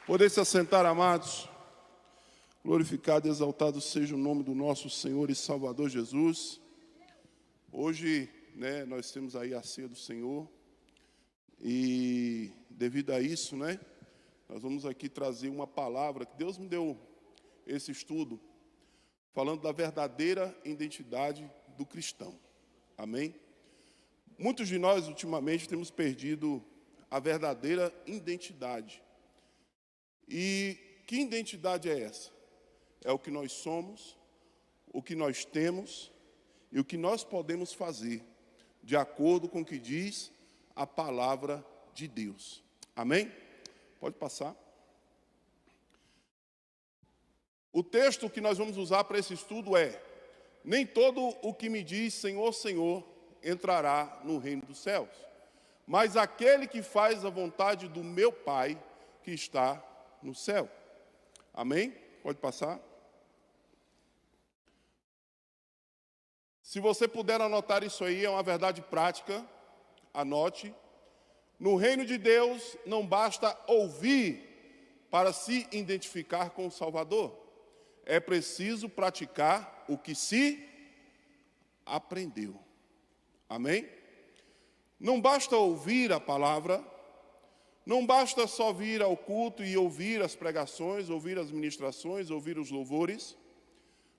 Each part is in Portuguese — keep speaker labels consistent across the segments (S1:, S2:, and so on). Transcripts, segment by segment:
S1: Poder se assentar, amados. Glorificado e exaltado seja o nome do nosso Senhor e Salvador Jesus. Hoje, nós temos aí a ceia do Senhor. E devido a isso, nós vamos aqui trazer uma palavra que Deus me deu esse estudo, falando da verdadeira identidade do cristão. Amém? Muitos de nós, ultimamente, temos perdido a verdadeira identidade. E que identidade é essa? É o que nós somos, o que nós temos e o que nós podemos fazer, de acordo com o que diz a palavra de Deus. Amém? Pode passar. O texto que nós vamos usar para esse estudo é: nem todo o que me diz Senhor, Senhor, entrará no reino dos céus, mas aquele que faz a vontade do meu Pai que está no céu. Amém? Pode passar. Se você puder anotar isso aí, é uma verdade prática, anote. No reino de Deus, não basta ouvir para se identificar com o Salvador. É preciso praticar o que se aprendeu. Amém? Não basta ouvir a palavra, não basta só vir ao culto e ouvir as pregações, ouvir as ministrações, ouvir os louvores,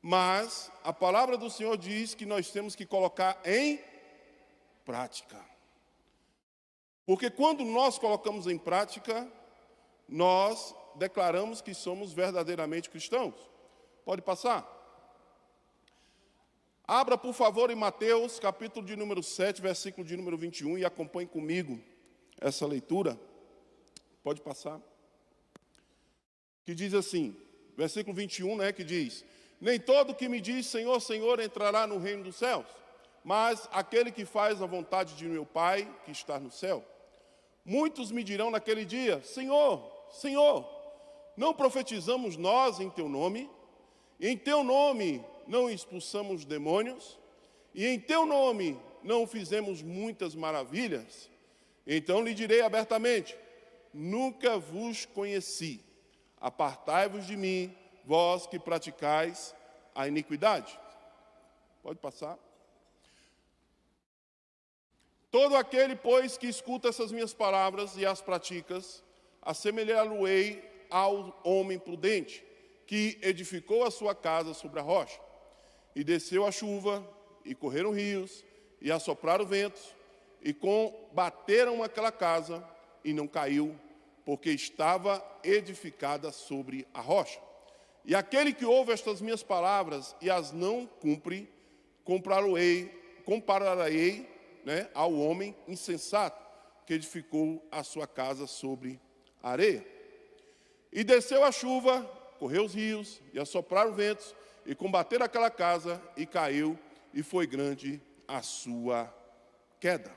S1: mas a palavra do Senhor diz que nós temos que colocar em prática. Porque quando nós colocamos em prática, nós declaramos que somos verdadeiramente cristãos. Pode passar? Abra, por favor, em Mateus, capítulo de número 7, versículo de número 21, e acompanhe comigo essa leitura. Pode passar. Que diz assim, versículo 21, que diz: nem todo que me diz Senhor, Senhor, entrará no reino dos céus, mas aquele que faz a vontade de meu Pai que está no céu. Muitos me dirão naquele dia: Senhor, Senhor, não profetizamos nós em teu nome? E em teu nome não expulsamos demônios? E em teu nome não fizemos muitas maravilhas? Então lhe direi abertamente: nunca vos conheci. Apartai-vos de mim, vós que praticais a iniquidade. Pode passar. Todo aquele, pois, que escuta essas minhas palavras e as praticas, assemelhá-lo-ei ao homem prudente, que edificou a sua casa sobre a rocha. E desceu a chuva, e correram rios, e assopraram ventos, e combateram aquela casa, e não caiu, porque estava edificada sobre a rocha. E aquele que ouve estas minhas palavras e as não cumpre, compararei ao homem insensato, que edificou a sua casa sobre a areia. E desceu a chuva, correu os rios, e assopraram ventos, e combateram aquela casa, e caiu, e foi grande a sua queda.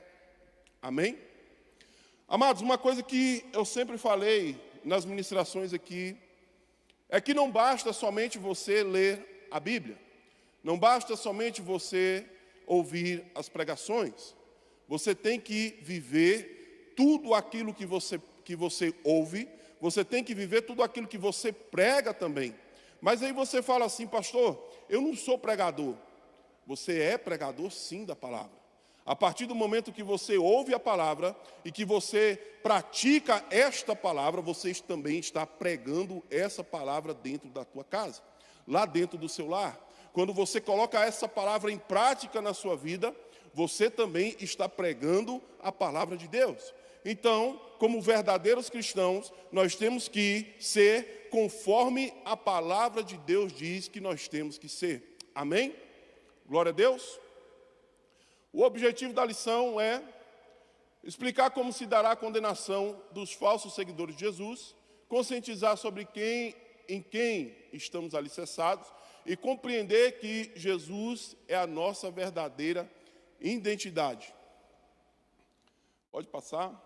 S1: Amém? Amados, uma coisa que eu sempre falei nas ministrações aqui, é que não basta somente você ler a Bíblia, não basta somente você ouvir as pregações, você tem que viver tudo aquilo que você ouve, você tem que viver tudo aquilo que você prega também. Mas aí você fala assim: pastor, eu não sou pregador. Você é pregador sim da palavra. A partir do momento que você ouve a palavra e que você pratica esta palavra, você também está pregando essa palavra dentro da tua casa, lá dentro do seu lar. Quando você coloca essa palavra em prática na sua vida, você também está pregando a palavra de Deus. Então, como verdadeiros cristãos, nós temos que ser conforme a palavra de Deus diz que nós temos que ser. Amém? Glória a Deus. O objetivo da lição é explicar como se dará a condenação dos falsos seguidores de Jesus, conscientizar sobre em quem estamos alicerçados e compreender que Jesus é a nossa verdadeira identidade. Pode passar.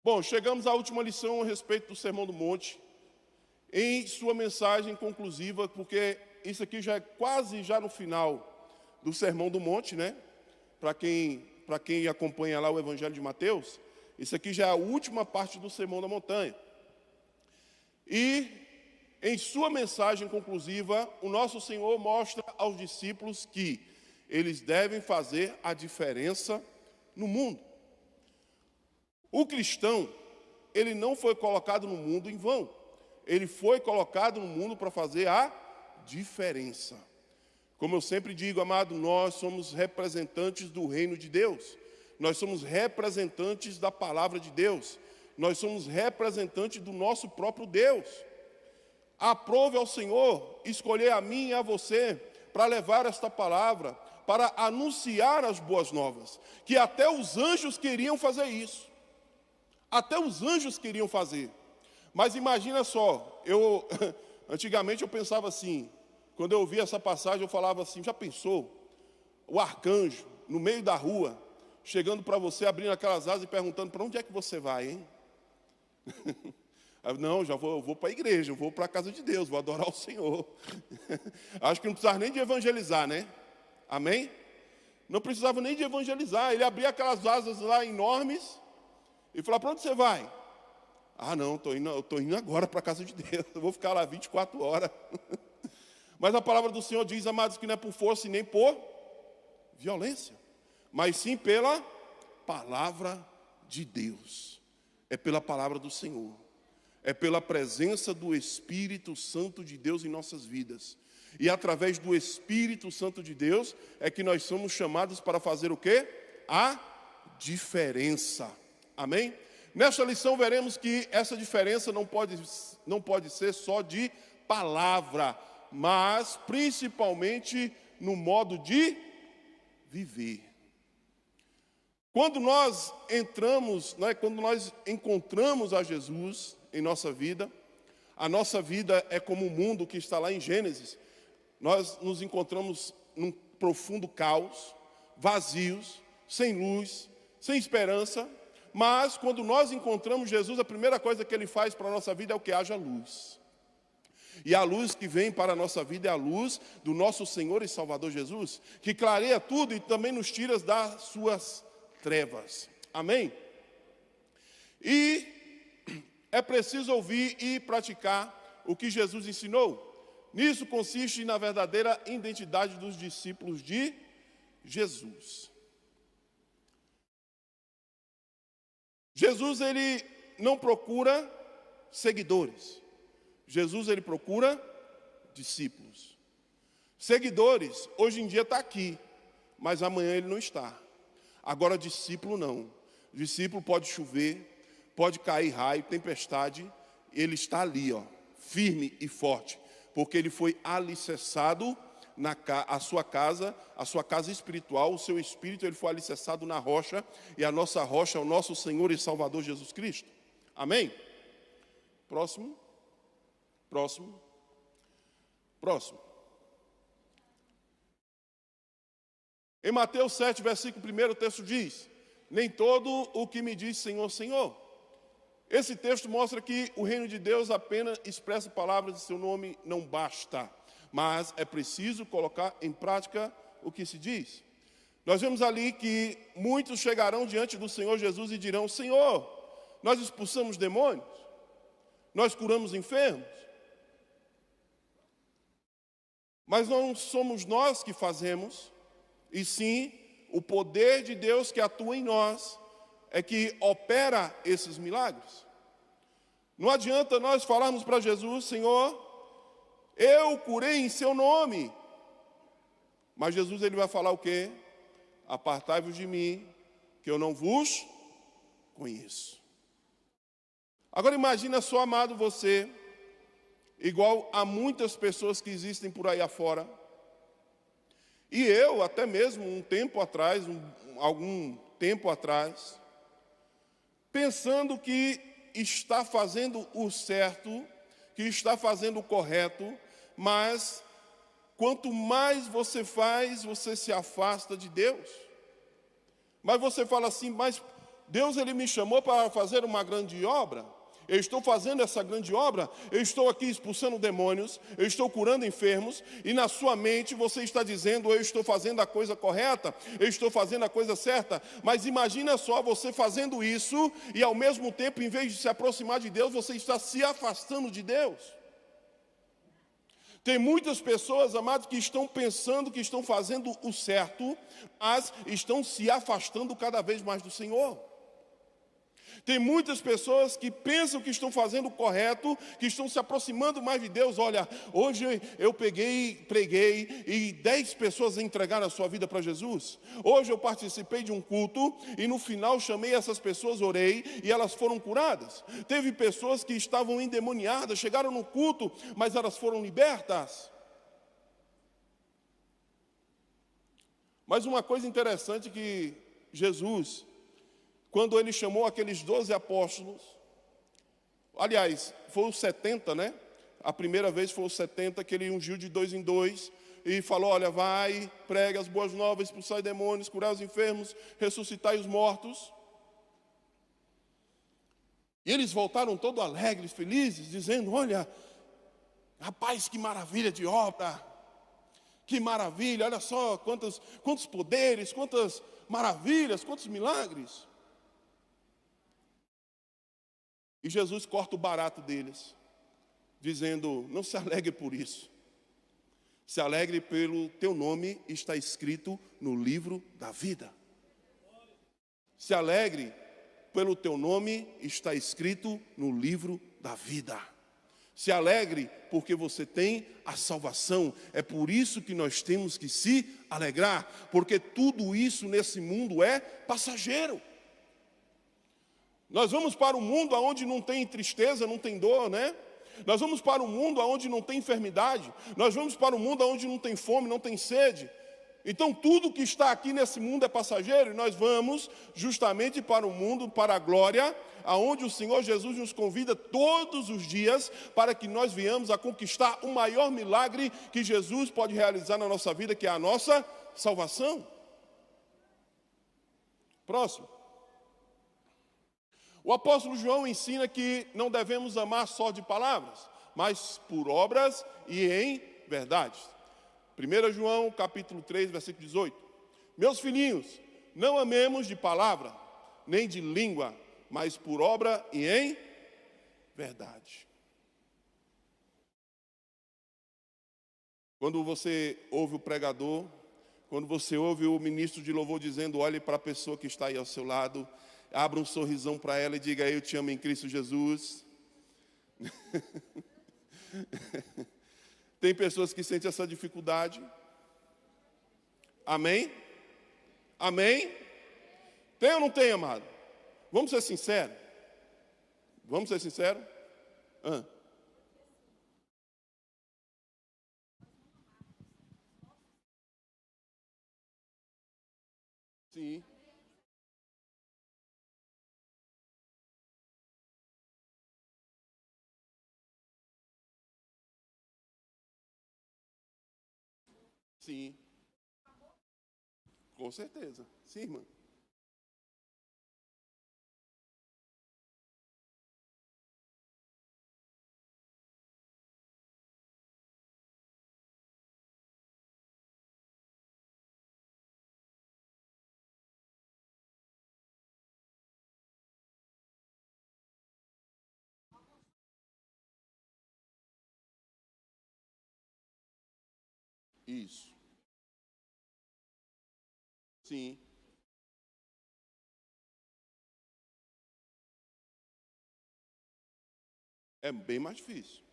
S1: Bom, chegamos à última lição a respeito do Sermão do Monte, em sua mensagem conclusiva, porque isso aqui já é quase já no final do Sermão do Monte, Para quem acompanha lá o Evangelho de Mateus, isso aqui já é a última parte do Sermão da Montanha. E em sua mensagem conclusiva, o nosso Senhor mostra aos discípulos que eles devem fazer a diferença no mundo. O cristão, ele não foi colocado no mundo em vão. Ele foi colocado no mundo para fazer a diferença. Como eu sempre digo, amado, nós somos representantes do reino de Deus. Nós somos representantes da palavra de Deus. Nós somos representantes do nosso próprio Deus. Aprove ao Senhor escolher a mim e a você para levar esta palavra, para anunciar as boas novas, que até os anjos queriam fazer isso. Até os anjos queriam fazer. Mas imagina só, antigamente eu pensava assim, quando eu ouvia essa passagem eu falava assim, já pensou? O arcanjo, no meio da rua, chegando para você, abrindo aquelas asas e perguntando, para onde é que você vai, hein? Não, já vou para a igreja, eu vou para a casa de Deus, vou adorar o Senhor. Acho que não precisava nem de evangelizar, né? Amém? Não precisava nem de evangelizar. Ele abria aquelas asas lá enormes e falava, para onde você vai? Ah, não, eu estou indo agora para a casa de Deus, eu vou ficar lá 24 horas. Mas a palavra do Senhor diz, amados, que não é por força e nem por violência, mas sim pela palavra de Deus. É pela palavra do Senhor. É pela presença do Espírito Santo de Deus em nossas vidas. E através do Espírito Santo de Deus é que nós somos chamados para fazer o quê? A diferença. Amém? Nesta lição veremos que essa diferença não pode ser só de palavra, mas principalmente no modo de viver. Quando nós encontramos a Jesus em nossa vida, a nossa vida é como o mundo que está lá em Gênesis. Nós nos encontramos num profundo caos, vazios, sem luz, sem esperança. Mas quando nós encontramos Jesus, a primeira coisa que Ele faz para a nossa vida é o que? Haja luz. E a luz que vem para a nossa vida é a luz do nosso Senhor e Salvador Jesus, que clareia tudo e também nos tira das suas trevas. Amém? E é preciso ouvir e praticar o que Jesus ensinou. Nisso consiste na verdadeira identidade dos discípulos de Jesus. Jesus, ele não procura seguidores. Jesus, ele procura discípulos. Seguidores, hoje em dia está aqui, mas amanhã ele não está. Agora, discípulo não. Discípulo pode chover, pode cair raio, tempestade, ele está ali, firme e forte, porque ele foi alicerçado a sua casa espiritual, o seu espírito, ele foi alicerçado na rocha, e a nossa rocha é o nosso Senhor e Salvador Jesus Cristo. Amém? Próximo. Em Mateus 7, versículo 1, o texto diz, nem todo o que me diz Senhor, Senhor. Esse texto mostra que o reino de Deus apenas expressa palavras de seu nome não basta, mas é preciso colocar em prática o que se diz. Nós vemos ali que muitos chegarão diante do Senhor Jesus e dirão, Senhor, nós expulsamos demônios, nós curamos enfermos, mas não somos nós que fazemos, e sim o poder de Deus que atua em nós é que opera esses milagres. Não adianta nós falarmos para Jesus, Senhor, eu curei em seu nome. Mas Jesus, ele vai falar o quê? Apartai-vos de mim, que eu não vos conheço. Agora imagina só, amado, você, igual a muitas pessoas que existem por aí afora, e eu, até mesmo algum tempo atrás, pensando que está fazendo o certo, que está fazendo o correto, mas quanto mais você faz, você se afasta de Deus. Mas você fala assim, mas Deus, ele me chamou para fazer uma grande obra, eu estou fazendo essa grande obra, eu estou aqui expulsando demônios, eu estou curando enfermos, e na sua mente você está dizendo, eu estou fazendo a coisa correta, eu estou fazendo a coisa certa. Mas imagina só você fazendo isso, e ao mesmo tempo, em vez de se aproximar de Deus, você está se afastando de Deus. Tem muitas pessoas, amados, que estão pensando que estão fazendo o certo, mas estão se afastando cada vez mais do Senhor. Tem muitas pessoas que pensam que estão fazendo o correto, que estão se aproximando mais de Deus. Olha, hoje eu preguei e 10 pessoas entregaram a sua vida para Jesus. Hoje eu participei de um culto e no final chamei essas pessoas, orei e elas foram curadas. Teve pessoas que estavam endemoniadas, chegaram no culto, mas elas foram libertas. Mas uma coisa interessante que Jesus, quando ele chamou aqueles 12 apóstolos, aliás, foi os 70, né? A primeira vez foi os 70, que ele ungiu de 2 em 2, e falou, olha, vai, prega as boas novas, expulsai demônios, curai os enfermos, ressuscitai os mortos. E eles voltaram todos alegres, felizes, dizendo, olha, rapaz, que maravilha de obra, que maravilha, olha só, quantos poderes, quantas maravilhas, quantos milagres. E Jesus corta o barato deles, dizendo, não se alegre por isso. Se alegre pelo teu nome está escrito no livro da vida. Se alegre pelo teu nome está escrito no livro da vida. Se alegre porque você tem a salvação. É por isso que nós temos que se alegrar, porque tudo isso nesse mundo é passageiro. Nós vamos para um mundo onde não tem tristeza, não tem dor, né? Nós vamos para um mundo onde não tem enfermidade. Nós vamos para um mundo onde não tem fome, não tem sede. Então tudo que está aqui nesse mundo é passageiro. E nós vamos justamente para o mundo, para a glória, aonde o Senhor Jesus nos convida todos os dias para que nós venhamos a conquistar o maior milagre que Jesus pode realizar na nossa vida, que é a nossa salvação. Próximo. O apóstolo João ensina que não devemos amar só de palavras, mas por obras e em verdade. 1 João capítulo 3, versículo 18. Meus filhinhos, não amemos de palavra, nem de língua, mas por obra e em verdade. Quando você ouve o pregador, quando você ouve o ministro de louvor dizendo, olhe para a pessoa que está aí ao seu lado, abra um sorrisão para ela e diga, eu te amo em Cristo Jesus. Tem pessoas que sentem essa dificuldade. Amém? Amém? Tem ou não tem, amado? Vamos ser sinceros? Vamos ser sinceros? Sim. Sim. Com certeza. Sim, irmã. Isso. Sim. É bem mais difícil.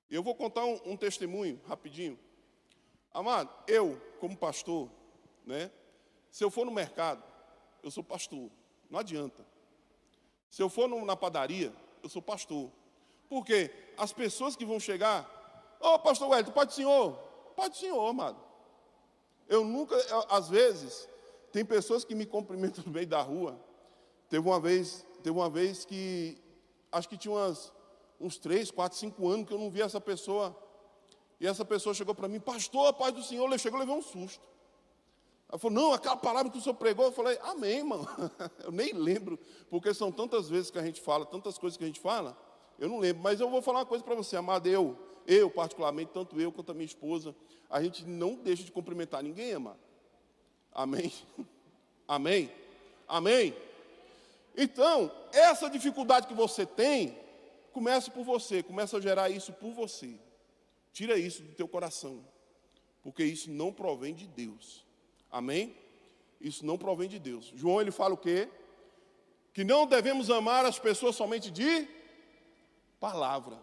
S1: Eu vou contar um testemunho rapidinho. Amado, eu, como pastor, né? Se eu for no mercado, eu sou pastor. Não adianta. Se eu for na padaria, eu sou pastor. Por quê? As pessoas que vão chegar, pastor Wellington, pode senhor? Pode senhor, amado. Às vezes, tem pessoas que me cumprimentam no meio da rua. Teve uma vez que, acho que tinha uns 3, 4, 5 anos que eu não via essa pessoa. E essa pessoa chegou para mim, pastor, a paz do Senhor. Ele chegou e levei um susto. Ela falou, não, aquela palavra que o senhor pregou. Eu falei, amém, irmão. Eu nem lembro, porque são tantas vezes que a gente fala, tantas coisas que a gente fala. Eu não lembro, mas eu vou falar uma coisa para você, amado. Particularmente, tanto eu quanto a minha esposa, a gente não deixa de cumprimentar ninguém, amado. Amém? Amém? Amém? Então, essa dificuldade que você tem, comece por você, começa a gerar isso por você. Tira isso do teu coração, porque isso não provém de Deus. Amém? Isso não provém de Deus. João, ele fala o quê? Que não devemos amar as pessoas somente de palavra.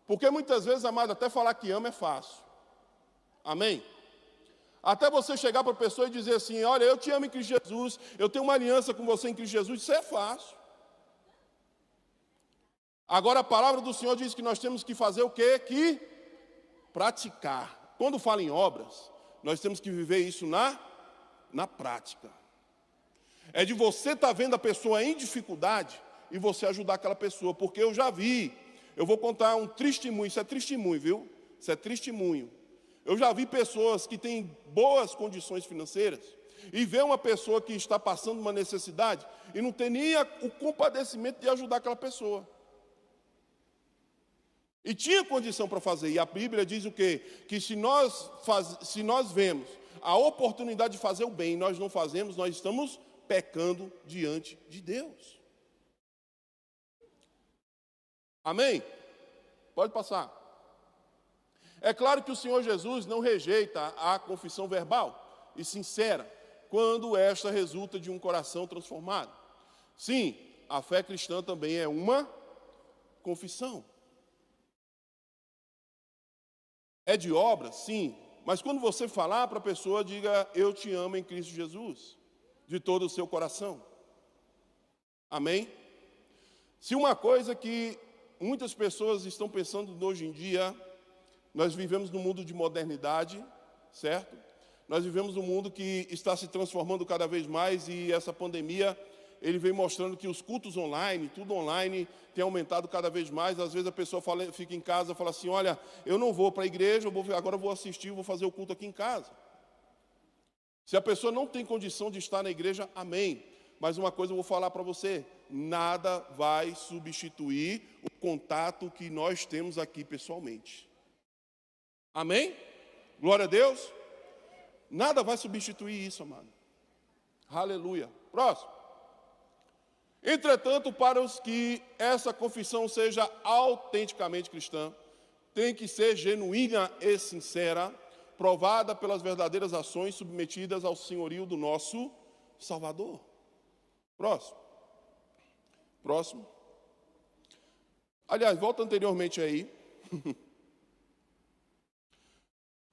S1: Porque muitas vezes, amado, até falar que ama é fácil. Amém? Até você chegar para a pessoa e dizer assim, olha, eu te amo em Cristo Jesus, eu tenho uma aliança com você em Cristo Jesus, isso é fácil. Agora a palavra do Senhor diz que nós temos que fazer o quê? Que praticar. Quando fala em obras, nós temos que viver isso na prática. É de você estar vendo a pessoa em dificuldade e você ajudar aquela pessoa, porque eu já vi, eu vou contar um testemunho, isso é testemunho, viu? Isso é testemunho. Eu já vi pessoas que têm boas condições financeiras e vê uma pessoa que está passando uma necessidade e não tem nem o compadecimento de ajudar aquela pessoa. E tinha condição para fazer, e a Bíblia diz o quê? Que se nós vemos a oportunidade de fazer o bem e nós não fazemos, nós estamos pecando diante de Deus. Amém? Pode passar. É claro que o Senhor Jesus não rejeita a confissão verbal e sincera, quando esta resulta de um coração transformado. Sim, a fé cristã também é uma confissão. É de obra? Sim. Mas quando você falar para a pessoa, diga, eu te amo em Cristo Jesus, de todo o seu coração. Amém? Se uma coisa que muitas pessoas estão pensando hoje em dia, nós vivemos num mundo de modernidade, certo? Nós vivemos num mundo que está se transformando cada vez mais e essa pandemia, ele vem mostrando que os cultos online, tudo online, tem aumentado cada vez mais. Às vezes a pessoa fica em casa e fala assim, olha, eu não vou para a igreja, agora eu vou assistir, vou fazer o culto aqui em casa. Se a pessoa não tem condição de estar na igreja, amém. Mas uma coisa eu vou falar para você, nada vai substituir o contato que nós temos aqui pessoalmente. Amém? Glória a Deus. Nada vai substituir isso, amado. Aleluia. Próximo. Entretanto, para os que essa confissão seja autenticamente cristã, tem que ser genuína e sincera, provada pelas verdadeiras ações submetidas ao senhorio do nosso Salvador. Próximo. Aliás, volta anteriormente aí.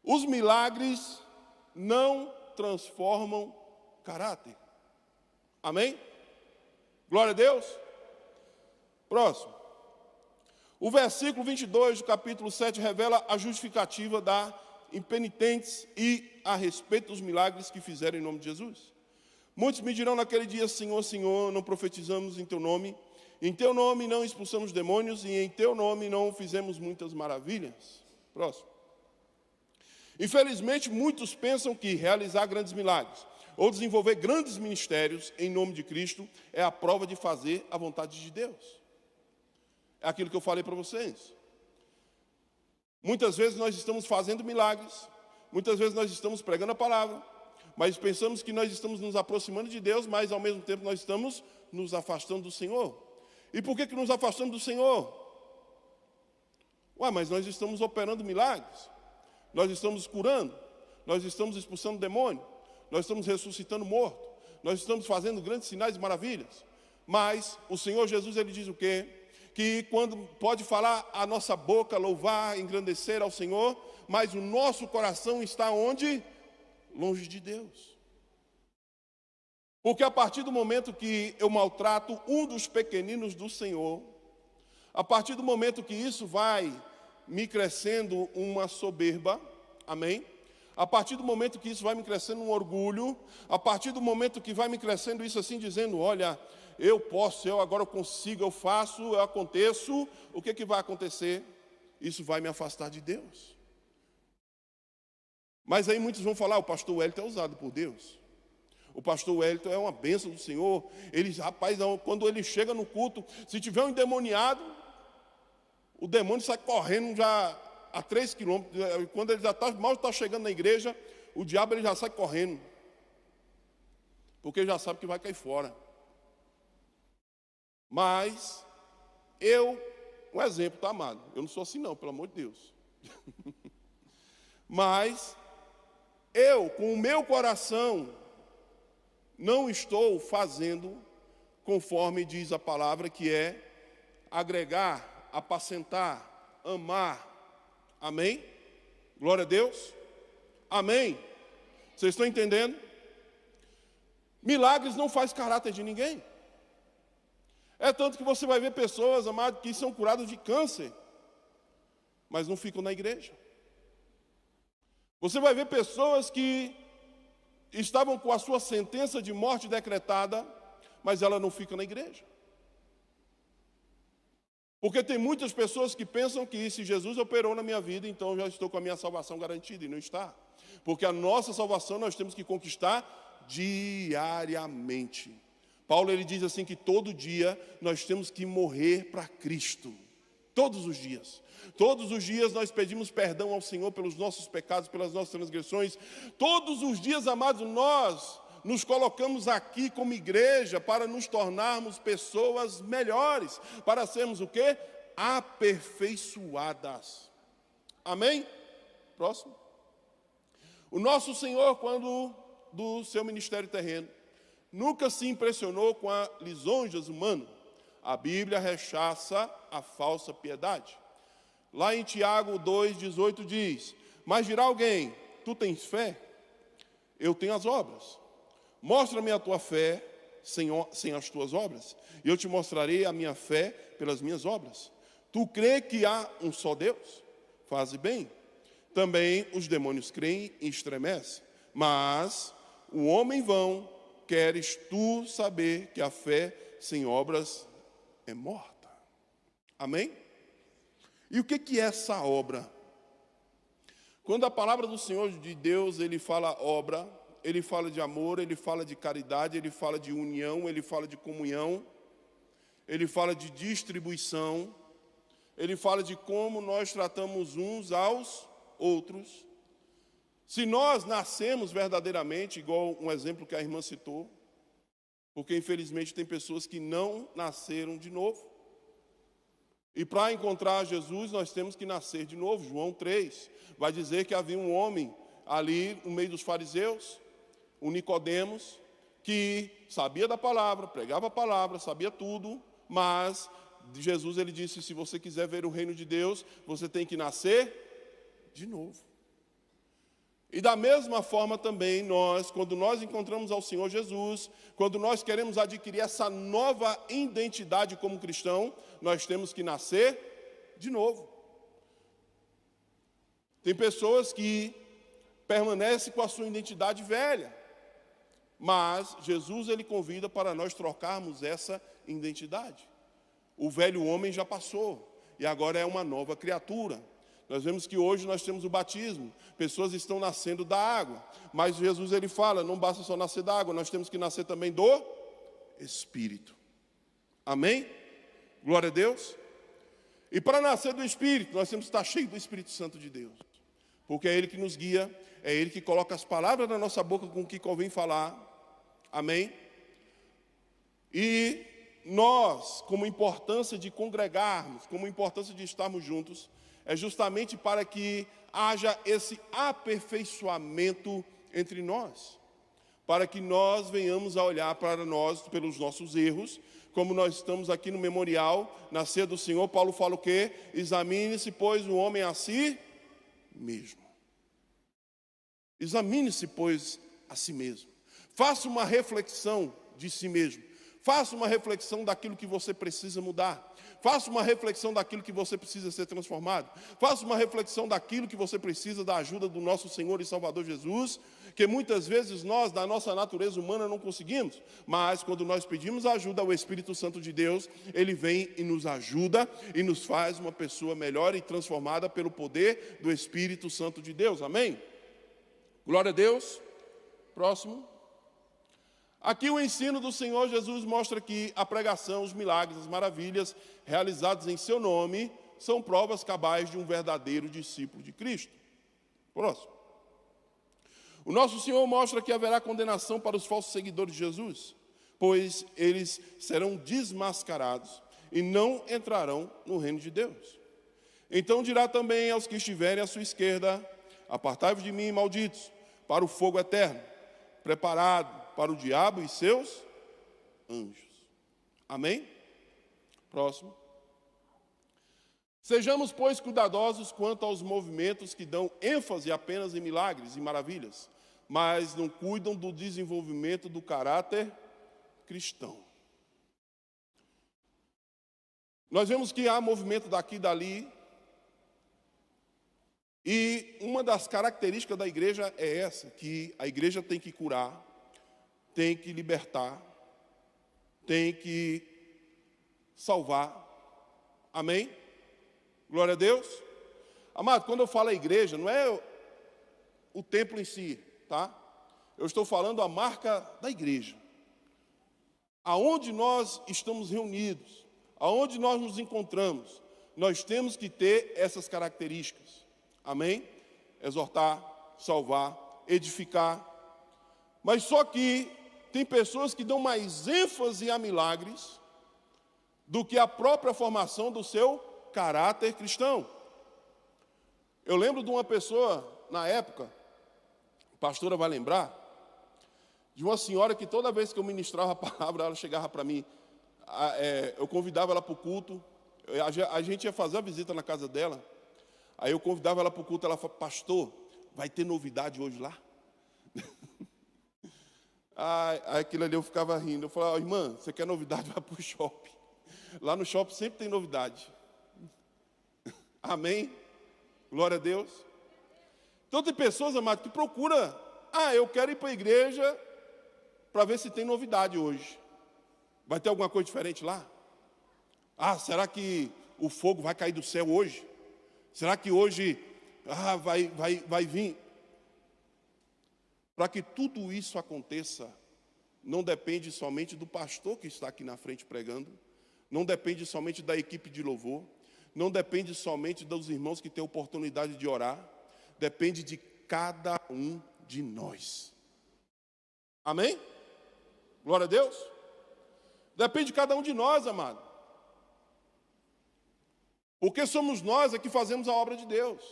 S1: Os milagres não transformam caráter. Amém? Glória a Deus. Próximo. O versículo 22 do capítulo 7 revela a justificativa da impenitentes e a respeito dos milagres que fizeram em nome de Jesus. Muitos me dirão naquele dia, Senhor, Senhor, não profetizamos em Teu nome, em Teu nome não expulsamos demônios e em Teu nome não fizemos muitas maravilhas. Próximo. Infelizmente, muitos pensam que realizar grandes milagres ou desenvolver grandes ministérios em nome de Cristo é a prova de fazer a vontade de Deus. É aquilo que eu falei para vocês. Muitas vezes nós estamos fazendo milagres, muitas vezes nós estamos pregando a palavra, mas pensamos que nós estamos nos aproximando de Deus, mas ao mesmo tempo nós estamos nos afastando do Senhor. E por que nos afastamos do Senhor? Mas nós estamos operando milagres, nós estamos curando, nós estamos expulsando demônio, nós estamos ressuscitando morto, nós estamos fazendo grandes sinais e maravilhas. Mas o Senhor Jesus, Ele diz o quê? Que quando pode falar a nossa boca, louvar, engrandecer ao Senhor, mas o nosso coração está onde? Longe de Deus. Porque a partir do momento que eu maltrato um dos pequeninos do Senhor, a partir do momento que isso vai me crescendo uma soberba, amém? A partir do momento que isso vai me crescendo um orgulho, a partir do momento que vai me crescendo isso assim, dizendo, olha, eu posso, eu agora consigo, eu faço, eu aconteço, o que vai acontecer? Isso vai me afastar de Deus. Mas aí muitos vão falar, o pastor Wellington é usado por Deus. O pastor Wellington é uma bênção do Senhor. Ele, rapaz, quando ele chega no culto, se tiver um endemoniado, o demônio sai correndo já a 3 quilômetros. Quando ele mal está chegando na igreja, o diabo ele já sai correndo. Porque ele já sabe que vai cair fora. Mas, um exemplo, tá, amado? Eu não sou assim não, pelo amor de Deus. Mas, com o meu coração, não estou fazendo conforme diz a palavra, que é agregar, apacentar, amar. Amém? Glória a Deus. Amém? Vocês estão entendendo? Milagres não faz caráter de ninguém. É tanto que você vai ver pessoas, amados, que são curadas de câncer, mas não ficam na igreja. Você vai ver pessoas que estavam com a sua sentença de morte decretada, mas ela não fica na igreja. Porque tem muitas pessoas que pensam que se Jesus operou na minha vida, então eu já estou com a minha salvação garantida, e não está. Porque a nossa salvação nós temos que conquistar diariamente. Paulo ele diz assim que todo dia nós temos que morrer para Cristo. Todos os dias. Todos os dias nós pedimos perdão ao Senhor pelos nossos pecados, pelas nossas transgressões. Todos os dias, amados, nós nos colocamos aqui como igreja para nos tornarmos pessoas melhores, para sermos o quê? Aperfeiçoadas. Amém? Próximo. O nosso Senhor, quando do seu ministério terreno, nunca se impressionou com as lisonjas humanas. A Bíblia rechaça a falsa piedade. Lá em Tiago 2,18 diz: mas dirá alguém, tu tens fé? Eu tenho as obras. Mostra-me a tua fé sem as tuas obras, e eu te mostrarei a minha fé pelas minhas obras. Tu crê que há um só Deus? Faze bem. Também os demônios creem e estremecem. Mas o homem vão, queres tu saber que a fé sem obras é morta. Amém? E o que é essa obra? Quando a palavra do Senhor de Deus, ele fala obra, ele fala de amor, ele fala de caridade, ele fala de união, ele fala de comunhão, ele fala de distribuição, ele fala de como nós tratamos uns aos outros. Se nós nascemos verdadeiramente, igual um exemplo que a irmã citou, porque infelizmente tem pessoas que não nasceram de novo. E para encontrar Jesus, nós temos que nascer de novo. João 3 vai dizer que havia um homem ali no meio dos fariseus, o Nicodemos, que sabia da palavra, pregava a palavra, sabia tudo, mas Jesus ele disse: se você quiser ver o reino de Deus, você tem que nascer de novo. E da mesma forma também nós, quando nós encontramos ao Senhor Jesus, quando nós queremos adquirir essa nova identidade como cristão, nós temos que nascer de novo. Tem pessoas que permanecem com a sua identidade velha, mas Jesus ele convida para nós trocarmos essa identidade. O velho homem já passou e agora é uma nova criatura. Nós vemos que hoje nós temos o batismo, pessoas estão nascendo da água, mas Jesus ele fala, não basta só nascer da água, nós temos que nascer também do Espírito. Amém? Glória a Deus. E para nascer do Espírito, nós temos que estar cheios do Espírito Santo de Deus, porque é Ele que nos guia, é Ele que coloca as palavras na nossa boca com o que convém falar. Amém? E nós, como importância de congregarmos, como importância de estarmos juntos, é justamente para que haja esse aperfeiçoamento entre nós, para que nós venhamos a olhar para nós pelos nossos erros, como nós estamos aqui no memorial, na ceia do Senhor. Paulo fala o quê? Examine-se, pois, o homem a si mesmo. Examine-se, pois, a si mesmo. Faça uma reflexão de si mesmo. Faça uma reflexão daquilo que você precisa mudar. Faça uma reflexão daquilo que você precisa ser transformado. Faça uma reflexão daquilo que você precisa da ajuda do nosso Senhor e Salvador Jesus, que muitas vezes nós, da nossa natureza humana, não conseguimos. Mas quando nós pedimos ajuda ao Espírito Santo de Deus, Ele vem e nos ajuda e nos faz uma pessoa melhor e transformada pelo poder do Espírito Santo de Deus. Amém? Glória a Deus. Próximo. Aqui o ensino do Senhor Jesus mostra que a pregação, os milagres, as maravilhas realizados em seu nome são provas cabais de um verdadeiro discípulo de Cristo. Próximo. O nosso Senhor mostra que haverá condenação para os falsos seguidores de Jesus, pois eles serão desmascarados e não entrarão no reino de Deus. Então dirá também aos que estiverem à sua esquerda: apartai-vos de mim, malditos, para o fogo eterno, preparado para o diabo e seus anjos. Amém? Próximo. Sejamos, pois, cuidadosos quanto aos movimentos que dão ênfase apenas em milagres e maravilhas, mas não cuidam do desenvolvimento do caráter cristão. Nós vemos que há movimento daqui e dali, e uma das características da igreja é essa, que a igreja tem que curar, tem que libertar, tem que salvar. Amém? Glória a Deus. Amado, quando eu falo a igreja, não é o templo em si, tá? Eu estou falando a marca da igreja. Aonde nós estamos reunidos, aonde nós nos encontramos, nós temos que ter essas características. Amém? Exortar, salvar, edificar. Mas só que tem pessoas que dão mais ênfase a milagres do que a própria formação do seu caráter cristão. Eu lembro de uma pessoa, na época, a pastora vai lembrar, de uma senhora que toda vez que eu ministrava a palavra, ela chegava para mim, eu convidava ela para o culto, a gente ia fazer a visita na casa dela, aí eu convidava ela para o culto, ela falou: pastor, vai ter novidade hoje lá? Aí aquilo ali eu ficava rindo, eu falava: irmã, você quer novidade? Vai para o shopping. Lá no shopping sempre tem novidade. Amém? Glória a Deus. Então tem pessoas, amados, que procuram: eu quero ir para a igreja para ver se tem novidade hoje. Vai ter alguma coisa diferente lá? Será que o fogo vai cair do céu hoje? Será que hoje vai vir? Para que tudo isso aconteça, não depende somente do pastor que está aqui na frente pregando, não depende somente da equipe de louvor, não depende somente dos irmãos que têm oportunidade de orar, depende de cada um de nós. Amém? Glória a Deus. Depende de cada um de nós, amado. Porque somos nós que fazemos a obra de Deus.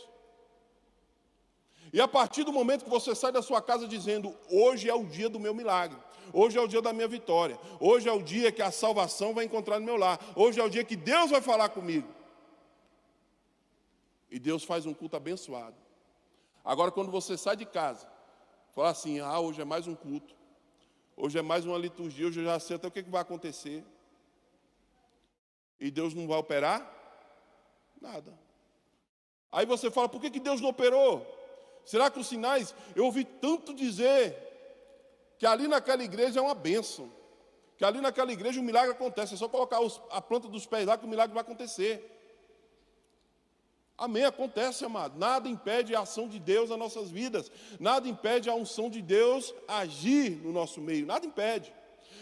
S1: E a partir do momento que você sai da sua casa dizendo: hoje é o dia do meu milagre, hoje é o dia da minha vitória, hoje é o dia que a salvação vai encontrar no meu lar, hoje é o dia que Deus vai falar comigo. E Deus faz um culto abençoado. Agora, quando você sai de casa, fala assim: hoje é mais um culto, hoje é mais uma liturgia, hoje eu já sei até o que vai acontecer. E Deus não vai operar nada. Aí você fala: por que Deus não operou? Será que os sinais, eu ouvi tanto dizer que ali naquela igreja é uma bênção, que ali naquela igreja o milagre acontece, é só colocar a planta dos pés lá que o milagre vai acontecer. Amém, acontece, amado. Nada impede a ação de Deus nas nossas vidas, nada impede a unção de Deus agir no nosso meio, nada impede.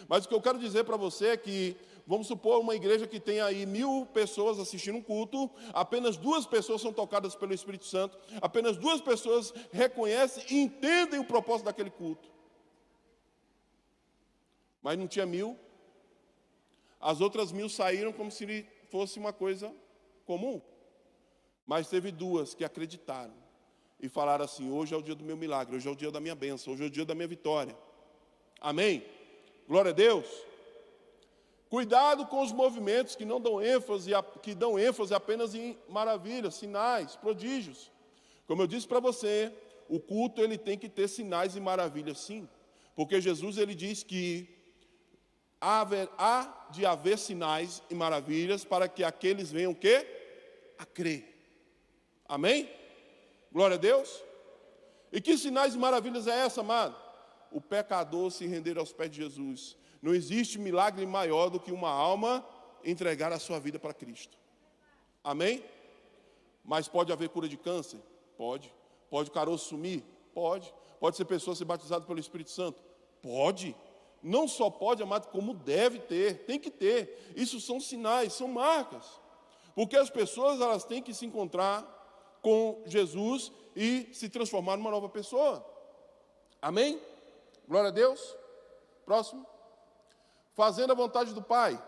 S1: Mas o que eu quero dizer para você é que, vamos supor uma igreja que tem aí 1000 pessoas assistindo um culto, apenas 2 pessoas são tocadas pelo Espírito Santo, apenas 2 pessoas reconhecem e entendem o propósito daquele culto. Mas não tinha 1000, as outras 1000 saíram como se fosse uma coisa comum. Mas teve 2 que acreditaram e falaram assim: hoje é o dia do meu milagre, hoje é o dia da minha bênção, hoje é o dia da minha vitória. Amém? Glória a Deus. Cuidado com os movimentos que não dão ênfase, que dão ênfase apenas em maravilhas, sinais, prodígios. Como eu disse para você, o culto ele tem que ter sinais e maravilhas, sim. Porque Jesus ele diz que há de haver sinais e maravilhas para que aqueles venham o quê? A crer. Amém? Glória a Deus. E que sinais e maravilhas é essa, amado? O pecador se render aos pés de Jesus. Não existe milagre maior do que uma alma entregar a sua vida para Cristo. Amém? Mas pode haver cura de câncer? Pode. Pode o caroço sumir? Pode. Pode ser pessoa ser batizada pelo Espírito Santo? Pode. Não só pode, amado, como deve ter, tem que ter. Isso são sinais, são marcas. Porque as pessoas, elas têm que se encontrar com Jesus e se transformar numa nova pessoa. Amém? Glória a Deus. Próximo. Fazendo a vontade do Pai.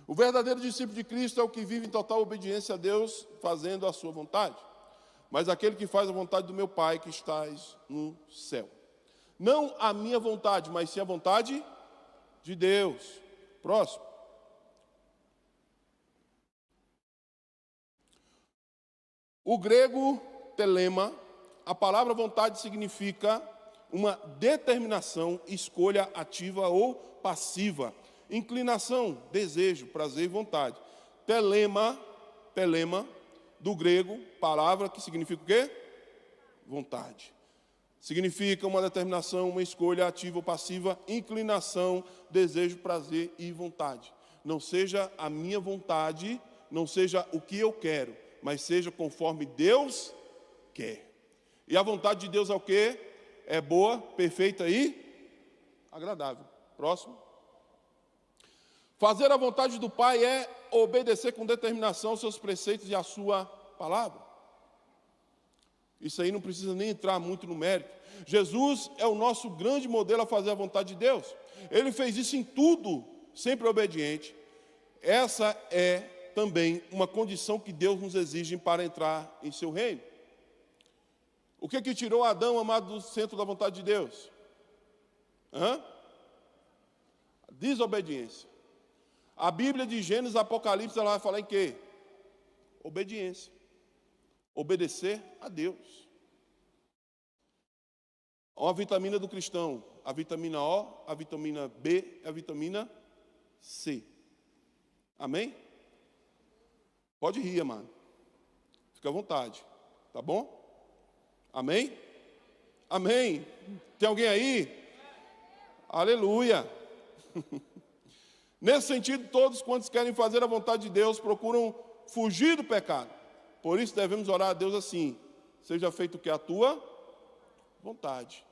S1: O verdadeiro discípulo de Cristo é o que vive em total obediência a Deus, fazendo a sua vontade. Mas aquele que faz a vontade do meu Pai que estás no céu. Não a minha vontade, mas sim a vontade de Deus. Próximo. O grego telema, a palavra vontade significa uma determinação, escolha ativa ou passiva. Inclinação, desejo, prazer e vontade. Telema, do grego, palavra que significa o quê? Vontade. Significa uma determinação, uma escolha ativa ou passiva, inclinação, desejo, prazer e vontade. Não seja a minha vontade, não seja o que eu quero, mas seja conforme Deus quer. E a vontade de Deus é o quê? É boa, perfeita e agradável. Próximo. Fazer a vontade do Pai é obedecer com determinação aos seus preceitos e à sua palavra. Isso aí não precisa nem entrar muito no mérito. Jesus é o nosso grande modelo a fazer a vontade de Deus. Ele fez isso em tudo, sempre obediente. Essa é também uma condição que Deus nos exige para entrar em seu reino. O que tirou Adão, amado, do centro da vontade de Deus? A desobediência. A Bíblia de Gênesis e Apocalipse, ela vai falar em quê? Obediência. Obedecer a Deus. Uma vitamina do cristão, a vitamina O, a vitamina B e a vitamina C. Amém? Pode rir, amado. Fica à vontade. Tá bom? Amém? Amém. Tem alguém aí? Aleluia. Nesse sentido, todos quantos querem fazer a vontade de Deus procuram fugir do pecado. Por isso devemos orar a Deus assim: seja feito o que? A tua vontade.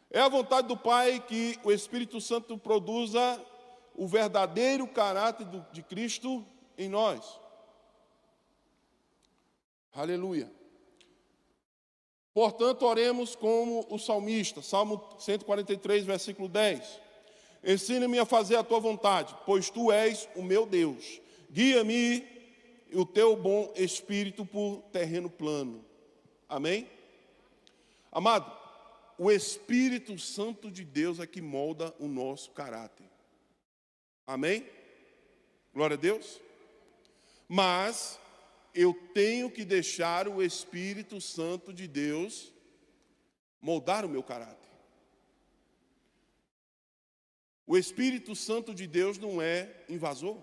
S1: É a vontade do Pai que o Espírito Santo produza o verdadeiro caráter de Cristo em nós. Aleluia. Portanto, oremos como o salmista, Salmo 143, versículo 10. Ensina-me a fazer a tua vontade, pois tu és o meu Deus. Guia-me o teu bom espírito por terreno plano. Amém? Amado, o Espírito Santo de Deus é que molda o nosso caráter. Amém? Glória a Deus. Mas eu tenho que deixar o Espírito Santo de Deus moldar o meu caráter. O Espírito Santo de Deus não é invasor.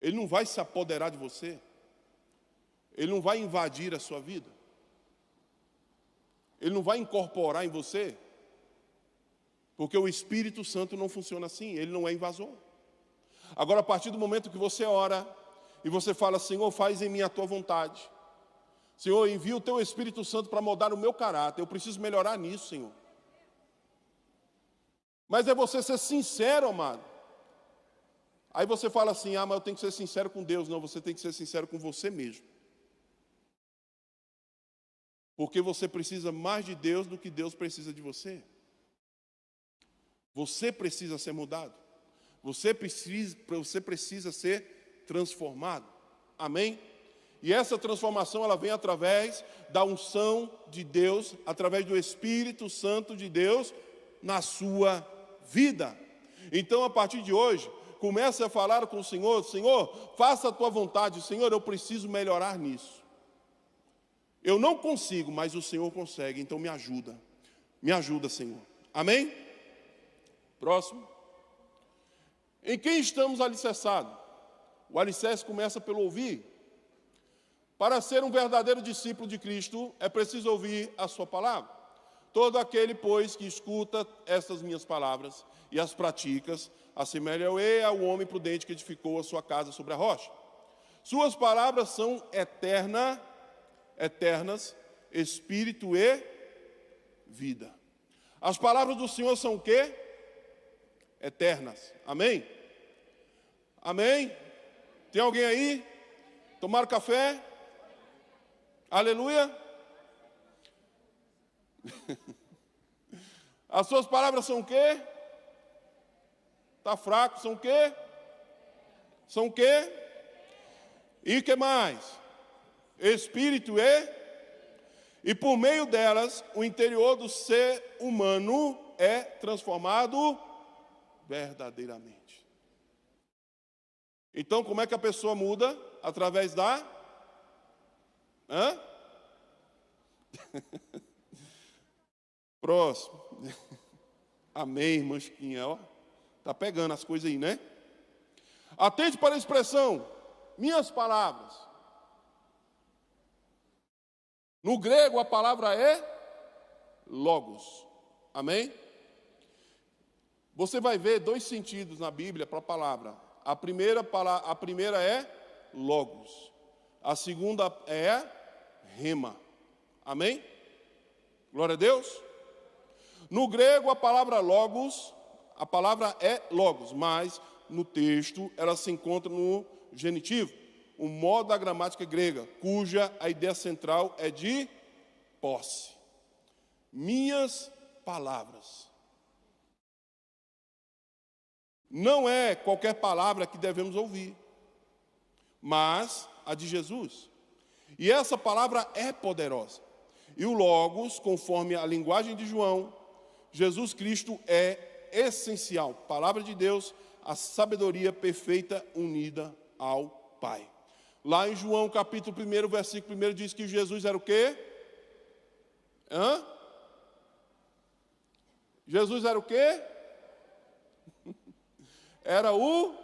S1: Ele não vai se apoderar de você. Ele não vai invadir a sua vida. Ele não vai incorporar em você. Porque o Espírito Santo não funciona assim, ele não é invasor. Agora, a partir do momento que você ora e você fala: Senhor, faz em mim a tua vontade. Senhor, envia o teu Espírito Santo para moldar o meu caráter. Eu preciso melhorar nisso, Senhor. Mas é você ser sincero, amado. Aí você fala assim: mas eu tenho que ser sincero com Deus. Não, você tem que ser sincero com você mesmo. Porque você precisa mais de Deus do que Deus precisa de você. Você precisa ser mudado. Você precisa ser transformado. Amém? E essa transformação, ela vem através da unção de Deus, através do Espírito Santo de Deus na sua vida. Então, a partir de hoje, comece a falar com o Senhor: Senhor, faça a tua vontade. Senhor, eu preciso melhorar nisso. Eu não consigo, mas o Senhor consegue, então me ajuda. Me ajuda, Senhor. Amém? Próximo. Em quem estamos alicerçados? O alicerce começa pelo ouvir. Para ser um verdadeiro discípulo de Cristo, é preciso ouvir a sua palavra. Todo aquele, pois, que escuta estas minhas palavras e as pratica, assemelha-o ao homem prudente que edificou a sua casa sobre a rocha. Suas palavras são eternas, espírito e vida. As palavras do Senhor são o quê? Eternas. Amém? Amém? Tem alguém aí? Tomaram café? Aleluia? As suas palavras são o quê? Está fraco, são o quê? São o quê? E o que mais? Espírito e por meio delas, o interior do ser humano é transformado verdadeiramente. Então, como é que a pessoa muda? Através da... Próximo. Amém, irmã Chiquinha, ó. Está pegando as coisas aí, né? Atente para a expressão, minhas palavras. No grego a palavra é logos. Amém? Você vai ver dois sentidos na Bíblia para a palavra. A primeira é logos. A segunda é rema. Amém? Glória a Deus. No grego a palavra logos, a palavra é logos, mas no texto ela se encontra no genitivo, o modo da gramática grega, cuja a ideia central é de posse. Minhas palavras. Não é qualquer palavra que devemos ouvir, mas a de Jesus. E essa palavra é poderosa. E o logos, conforme a linguagem de João, Jesus Cristo é essencial. Palavra de Deus, a sabedoria perfeita unida ao Pai. Lá em João capítulo 1, versículo 1, diz que Jesus era o quê? Jesus era o quê? Era o...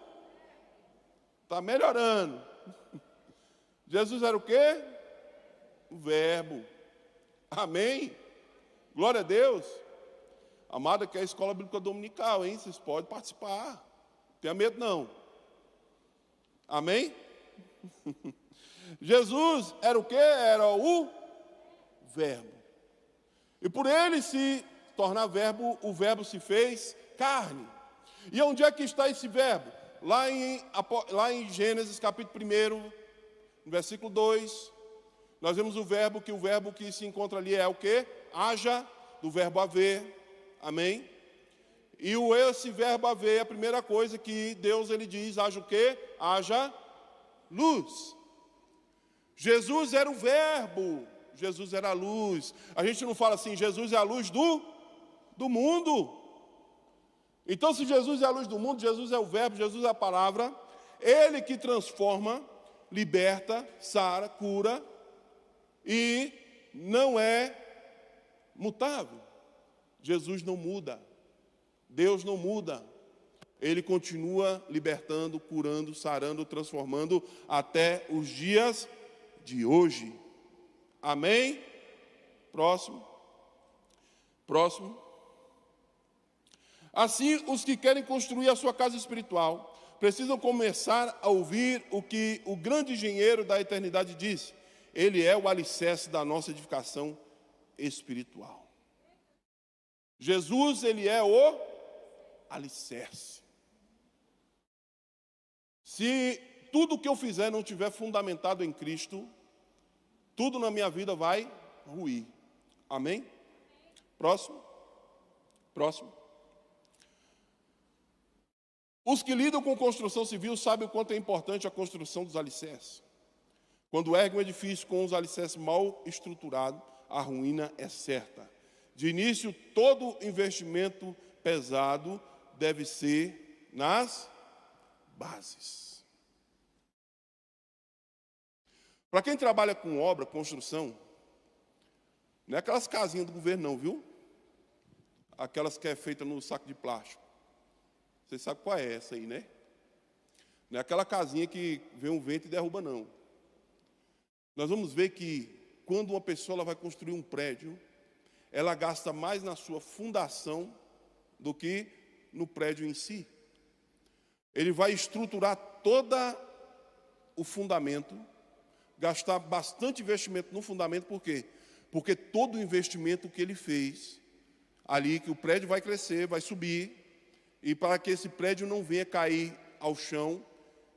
S1: Está melhorando. Jesus era o quê? O verbo. Amém? Glória a Deus. Amada, que é a escola bíblica dominical, hein? Vocês podem participar. Não tenha medo, não. Amém? Jesus era o quê? Era o verbo. E por ele se tornar verbo, o verbo se fez carne. E onde é que está esse verbo? Lá em Gênesis capítulo 1, versículo 2, nós vemos o verbo que se encontra ali é o quê? Haja, do verbo haver. Amém? E esse verbo haver, a primeira coisa que Deus ele diz, haja o quê? Haja luz. Jesus era o verbo, Jesus era a luz. A gente não fala assim, Jesus é a luz do mundo. Então, se Jesus é a luz do mundo, Jesus é o verbo, Jesus é a palavra, ele que transforma, liberta, sara, cura e não é mutável. Jesus não muda, Deus não muda, ele continua libertando, curando, sarando, transformando até os dias de hoje. Amém? Próximo. Assim, os que querem construir a sua casa espiritual precisam começar a ouvir o que o grande engenheiro da eternidade disse. Ele é o alicerce da nossa edificação espiritual. Jesus, ele é o alicerce. Se tudo que eu fizer não estiver fundamentado em Cristo, tudo na minha vida vai ruir. Amém? Próximo. Os que lidam com construção civil sabem o quanto é importante a construção dos alicerces. Quando ergue um edifício com os alicerces mal estruturados, a ruína é certa. De início, todo investimento pesado deve ser nas bases. Para quem trabalha com obra, construção, não é aquelas casinhas do governo não, viu? Aquelas que é feita no saco de plástico. Você sabe qual é essa aí, né? Não é aquela casinha que vem um vento e derruba, não. Nós vamos ver que quando uma pessoa ela vai construir um prédio, ela gasta mais na sua fundação do que no prédio em si. Ele vai estruturar todo o fundamento, gastar bastante investimento no fundamento, por quê? Porque todo o investimento que ele fez, ali que o prédio vai crescer, vai subir, e para que esse prédio não venha cair ao chão,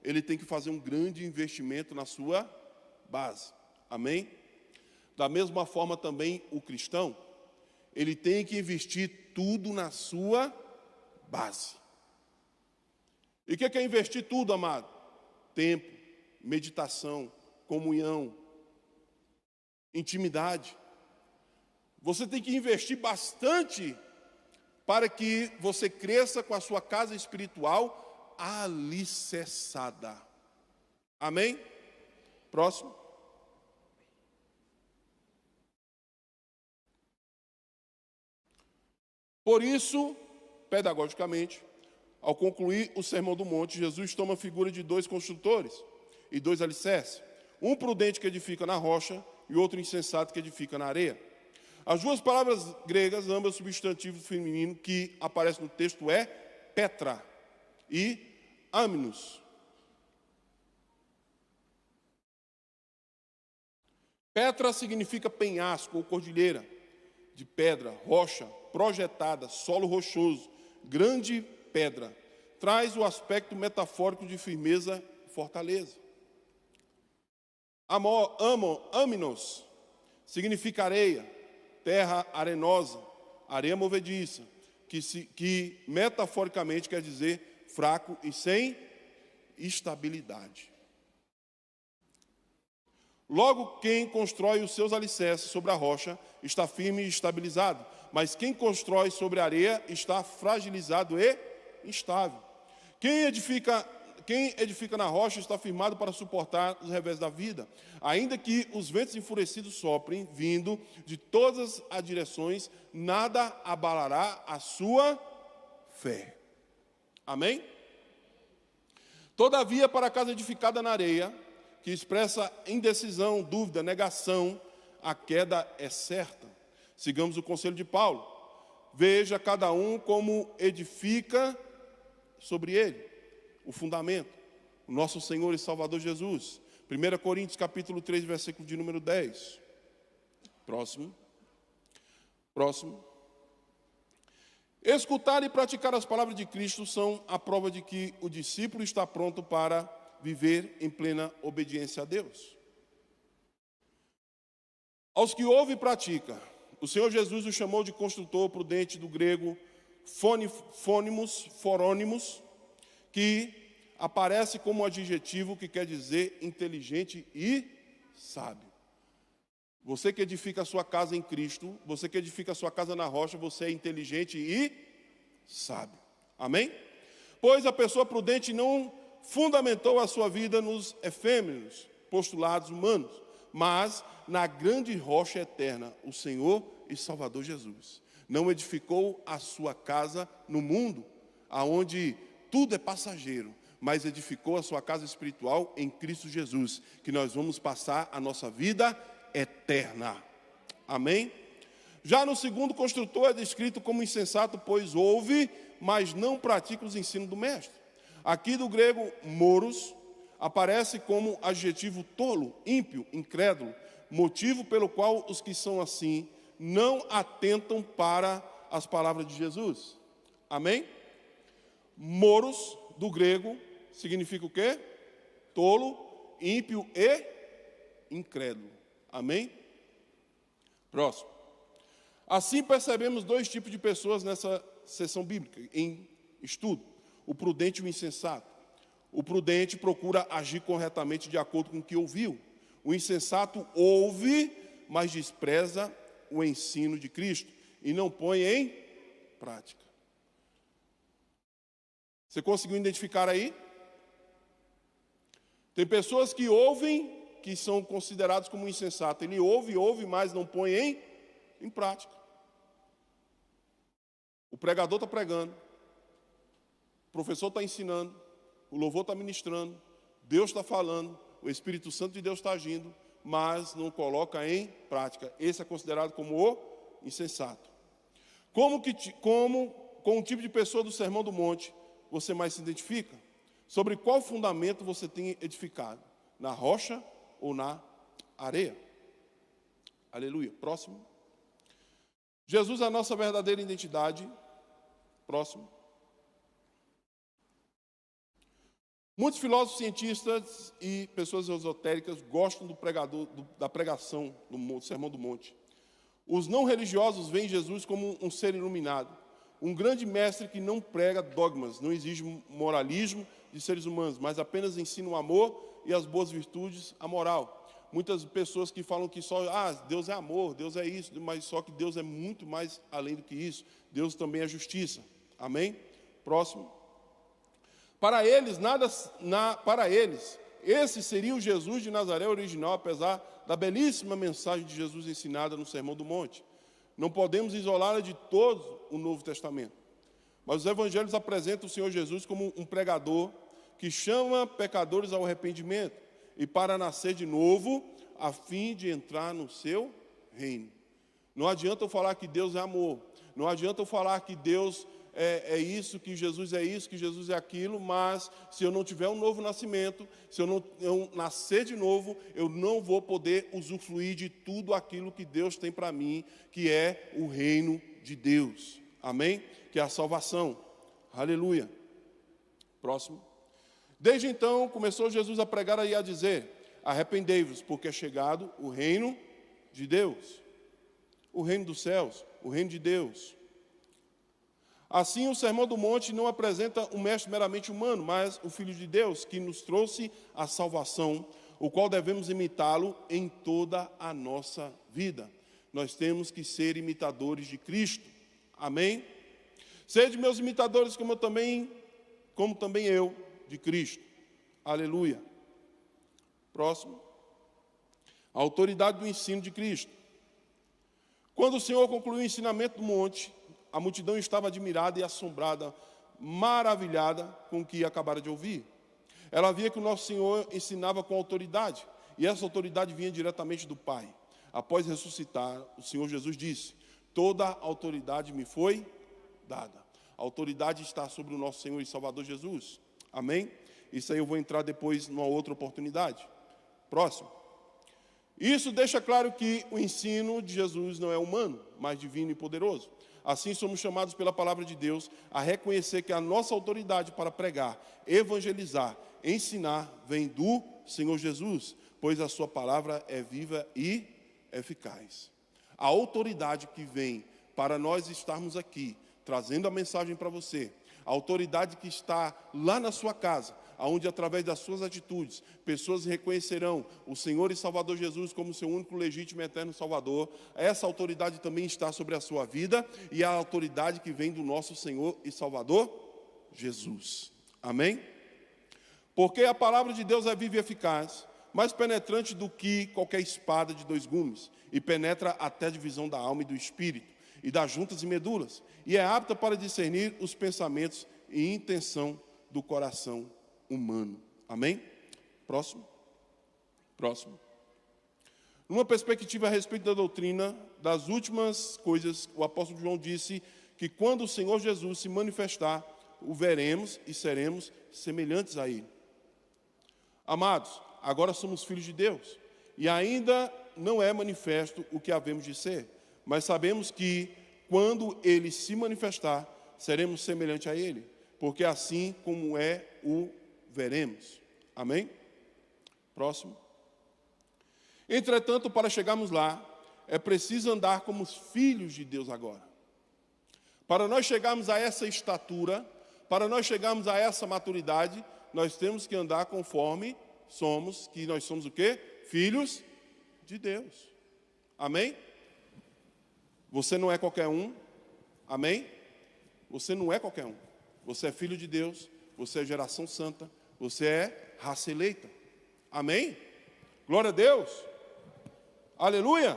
S1: ele tem que fazer um grande investimento na sua base. Amém? Da mesma forma também o cristão, ele tem que investir tudo na sua base. E o que é investir tudo, amado? Tempo, meditação, comunhão, intimidade. Você tem que investir bastante para que você cresça com a sua casa espiritual alicerçada. Amém? Próximo. Por isso, pedagogicamente, ao concluir o Sermão do Monte, Jesus toma a figura de 2 construtores e 2 alicerces. Um prudente que edifica na rocha e outro insensato que edifica na areia. As 2 palavras gregas, ambas substantivo feminino, que aparece no texto é Petra e Amnos. Petra significa penhasco ou cordilheira de pedra, rocha, projetada, solo rochoso, grande pedra. Traz o aspecto metafórico de firmeza e fortaleza. Amnos significa areia, terra arenosa, areia movediça, que metaforicamente quer dizer fraco e sem estabilidade. Logo, quem constrói os seus alicerces sobre a rocha está firme e estabilizado, mas quem constrói sobre a areia está fragilizado e instável. Quem edifica na rocha está firmado para suportar os revés da vida, ainda que os ventos enfurecidos soprem, vindo de todas as direções, nada abalará a sua fé. Amém? Todavia, para a casa edificada na areia, que expressa indecisão, dúvida, negação, a queda é certa. Sigamos o conselho de Paulo. Veja cada um como edifica sobre ele o fundamento, o nosso Senhor e Salvador Jesus. 1 Coríntios capítulo 3, versículo de número 10. Próximo. Escutar e praticar as palavras de Cristo são a prova de que o discípulo está pronto para viver em plena obediência a Deus. Aos que ouve e pratica, o Senhor Jesus o chamou de construtor prudente, do grego forônimos, que aparece como um adjetivo que quer dizer inteligente e sábio. Você que edifica a sua casa em Cristo, você que edifica a sua casa na rocha, você é inteligente e sábio. Amém? Pois a pessoa prudente não fundamentou a sua vida nos efêmeros postulados humanos, mas na grande rocha eterna, o Senhor e Salvador Jesus. Não edificou a sua casa no mundo, aonde tudo é passageiro, mas edificou a sua casa espiritual em Cristo Jesus, que nós vamos passar a nossa vida eterna. Amém? Já no segundo construtor é descrito como insensato, pois ouve, mas não pratica os ensinos do mestre. Aqui do grego moros aparece como adjetivo tolo, ímpio, incrédulo, motivo pelo qual os que são assim não atentam para as palavras de Jesus. Amém? Moros, do grego, significa o quê? Tolo, ímpio e incrédulo. Amém? Próximo. Assim percebemos 2 tipos de pessoas nessa sessão bíblica, em estudo: o prudente e o insensato. O prudente procura agir corretamente de acordo com o que ouviu. O insensato ouve, mas despreza o ensino de Cristo e não põe em prática. Você conseguiu identificar aí? Tem pessoas que ouvem, que são considerados como insensatos. Ele ouve, mas não põe em prática. O pregador está pregando, o professor está ensinando, o louvor está ministrando, Deus está falando, o Espírito Santo de Deus está agindo, mas não coloca em prática. Esse é considerado como o insensato. Com o tipo de pessoa do Sermão do Monte você mais se identifica? Sobre qual fundamento você tem edificado? Na rocha ou na areia? Aleluia. Próximo. Jesus é a nossa verdadeira identidade. Próximo. Muitos filósofos, cientistas e pessoas esotéricas gostam do pregador, da pregação do Sermão do Monte. Os não religiosos veem Jesus como um ser iluminado, um grande mestre que não prega dogmas, não exige moralismo de seres humanos, mas apenas ensina o amor e as boas virtudes, a moral. Muitas pessoas que falam que só, Deus é amor, Deus é isso, mas só que Deus é muito mais além do que isso. Deus também é justiça. Amém? Próximo. Para eles, esse seria o Jesus de Nazaré original, apesar da belíssima mensagem de Jesus ensinada no Sermão do Monte. Não podemos isolá-la de todo o Novo Testamento. Mas os evangelhos apresentam o Senhor Jesus como um pregador que chama pecadores ao arrependimento e para nascer de novo, a fim de entrar no seu reino. Não adianta eu falar que Deus é amor, não adianta eu falar que Deus é isso, que Jesus é isso, que Jesus é aquilo, mas se eu não tiver um novo nascimento, se eu não nascer de novo, eu não vou poder usufruir de tudo aquilo que Deus tem para mim, que é o reino de Deus. Amém? Que é a salvação. Aleluia. Próximo. Desde então, começou Jesus a pregar e a dizer: arrependei-vos, porque é chegado o reino de Deus, o reino dos céus, o reino de Deus. Assim, o Sermão do Monte não apresenta um mestre meramente humano, mas o Filho de Deus, que nos trouxe a salvação, o qual devemos imitá-lo em toda a nossa vida. Nós temos que ser imitadores de Cristo. Amém? Sede meus imitadores, como também eu, de Cristo. Aleluia. Próximo. A autoridade do ensino de Cristo. Quando o Senhor concluiu o ensinamento do monte, a multidão estava admirada e assombrada, maravilhada com o que acabara de ouvir. Ela via que o nosso Senhor ensinava com autoridade, e essa autoridade vinha diretamente do Pai. Após ressuscitar, o Senhor Jesus disse: toda a autoridade me foi dada. A autoridade está sobre o nosso Senhor e Salvador Jesus. Amém? Isso aí eu vou entrar depois numa outra oportunidade. Próximo. Isso deixa claro que o ensino de Jesus não é humano, mas divino e poderoso. Assim somos chamados pela palavra de Deus a reconhecer que a nossa autoridade para pregar, evangelizar, ensinar, vem do Senhor Jesus, pois a sua palavra é viva e eficaz. A autoridade que vem para nós estarmos aqui, trazendo a mensagem para você, a autoridade que está lá na sua casa, onde através das suas atitudes, pessoas reconhecerão o Senhor e Salvador Jesus como seu único, legítimo e eterno Salvador. Essa autoridade também está sobre a sua vida, e a autoridade que vem do nosso Senhor e Salvador Jesus. Amém? Porque a palavra de Deus é viva e eficaz, mais penetrante do que qualquer espada de dois gumes, e penetra até a divisão da alma e do espírito, e das juntas e medulas, e é apta para discernir os pensamentos e intenção do coração humano. Amém? Próximo. Numa perspectiva a respeito da doutrina, das últimas coisas, o apóstolo João disse que quando o Senhor Jesus se manifestar, o veremos e seremos semelhantes a Ele. Amados, agora somos filhos de Deus, e ainda não é manifesto o que havemos de ser, mas sabemos que quando Ele se manifestar, seremos semelhantes a Ele, porque assim como é o veremos. Amém? Próximo. Entretanto, para chegarmos lá, é preciso andar como os filhos de Deus agora. Para nós chegarmos a essa estatura, para nós chegarmos a essa maturidade, nós temos que andar conforme que nós somos o quê? Filhos de Deus. Amém? Você não é qualquer um. Amém? Você não é qualquer um. Você é filho de Deus, você é geração santa, você é raça eleita. Amém? Glória a Deus. Aleluia.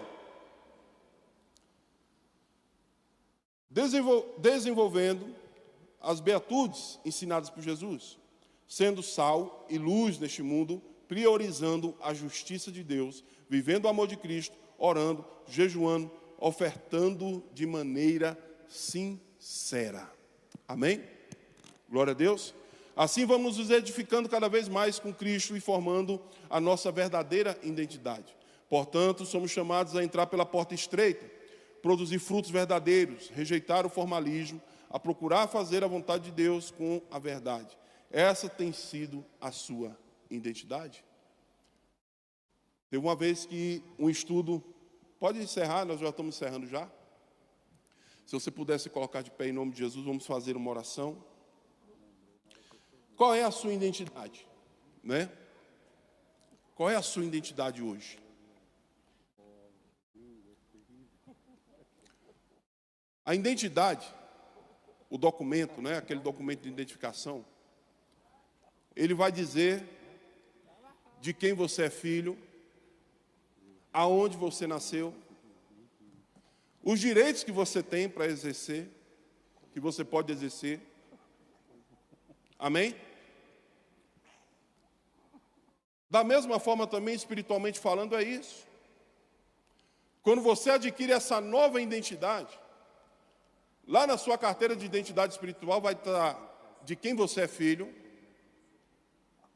S1: Desenvolvendo as beatitudes ensinadas por Jesus, sendo sal e luz neste mundo, priorizando a justiça de Deus, vivendo o amor de Cristo, orando, jejuando, ofertando de maneira sincera. Amém? Glória a Deus. Assim vamos nos edificando cada vez mais com Cristo e formando a nossa verdadeira identidade. Portanto, somos chamados a entrar pela porta estreita, produzir frutos verdadeiros, rejeitar o formalismo, a procurar fazer a vontade de Deus com a verdade. Essa tem sido a sua identidade? Teve uma vez que um estudo, pode encerrar, nós já estamos encerrando já. Se você pudesse colocar de pé em nome de Jesus, vamos fazer uma oração. Qual é a sua identidade? Né? Qual é a sua identidade hoje? A identidade, o documento, né, aquele documento de identificação, ele vai dizer de quem você é filho, aonde você nasceu, os direitos que você tem para exercer, que você pode exercer. Amém? Da mesma forma também, espiritualmente falando, é isso. Quando você adquire essa nova identidade, lá na sua carteira de identidade espiritual vai estar de quem você é filho.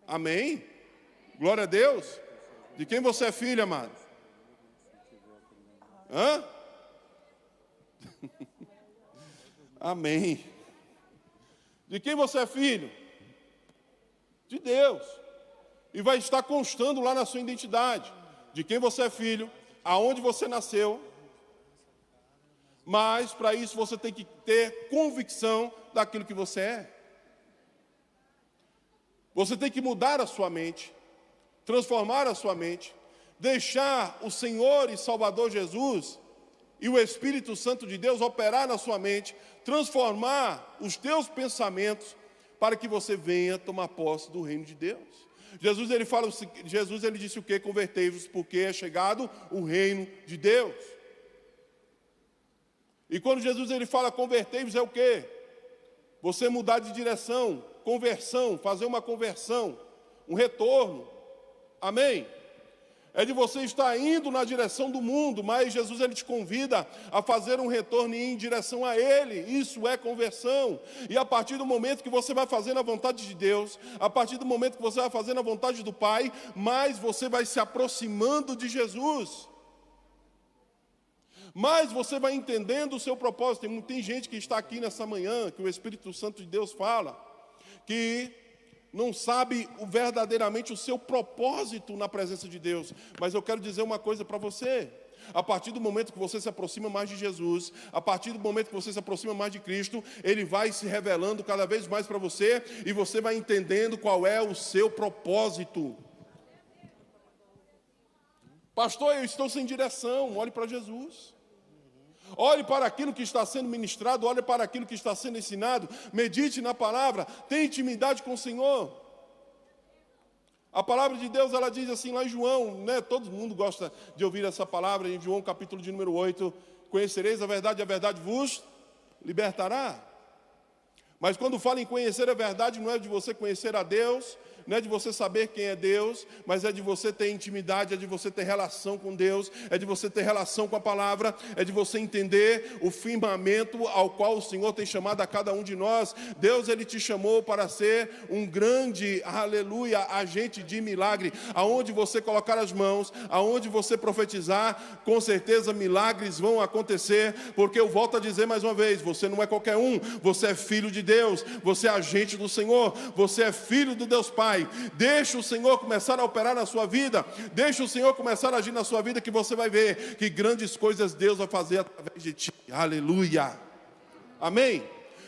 S1: Amém? Glória a Deus. De quem você é filho, amado? Hã? Amém. De quem você é filho? De Deus. E vai estar constando lá na sua identidade. De quem você é filho, aonde você nasceu. Mas para isso você tem que ter convicção daquilo que você é. Você tem que mudar a sua mente, transformar a sua mente, deixar o Senhor e Salvador Jesus e o Espírito Santo de Deus operar na sua mente, transformar os teus pensamentos para que você venha tomar posse do reino de Deus. Jesus ele disse o quê? Convertei-vos, porque é chegado o reino de Deus. E quando Jesus ele fala convertei-vos, é o quê? Você mudar de direção, conversão, fazer uma conversão, um retorno. Amém? É de você estar indo na direção do mundo, mas Jesus ele te convida a fazer um retorno e ir em direção a Ele. Isso é conversão. E a partir do momento que você vai fazendo a vontade de Deus, a partir do momento que você vai fazendo a vontade do Pai, mais você vai se aproximando de Jesus. Mas você vai entendendo o seu propósito. Tem gente que está aqui nessa manhã, que o Espírito Santo de Deus fala, que não sabe verdadeiramente o seu propósito na presença de Deus. Mas eu quero dizer uma coisa para você. A partir do momento que você se aproxima mais de Jesus, a partir do momento que você se aproxima mais de Cristo, Ele vai se revelando cada vez mais para você, e você vai entendendo qual é o seu propósito. Pastor, eu estou sem direção. Olhe para Jesus. Olhe para aquilo que está sendo ministrado, olhe para aquilo que está sendo ensinado, medite na palavra, tenha intimidade com o Senhor. A palavra de Deus, ela diz assim lá em João, né? Todo mundo gosta de ouvir essa palavra, em João capítulo de número 8, conhecereis a verdade vos libertará. Mas quando fala em conhecer a verdade, não é de você conhecer a Deus, não é de você saber quem é Deus, mas é de você ter intimidade, é de você ter relação com Deus, é de você ter relação com a palavra, é de você entender o firmamento ao qual o Senhor tem chamado a cada um de nós. Deus, Ele te chamou para ser um grande, aleluia, agente de milagre. Aonde você colocar as mãos, aonde você profetizar, com certeza milagres vão acontecer, porque eu volto a dizer mais uma vez, você não é qualquer um, você é filho de Deus, você é agente do Senhor, você é filho do Deus Pai. Deixa o Senhor começar a operar na sua vida, deixa o Senhor começar a agir na sua vida, que você vai ver que grandes coisas Deus vai fazer através de ti. Aleluia. Amém?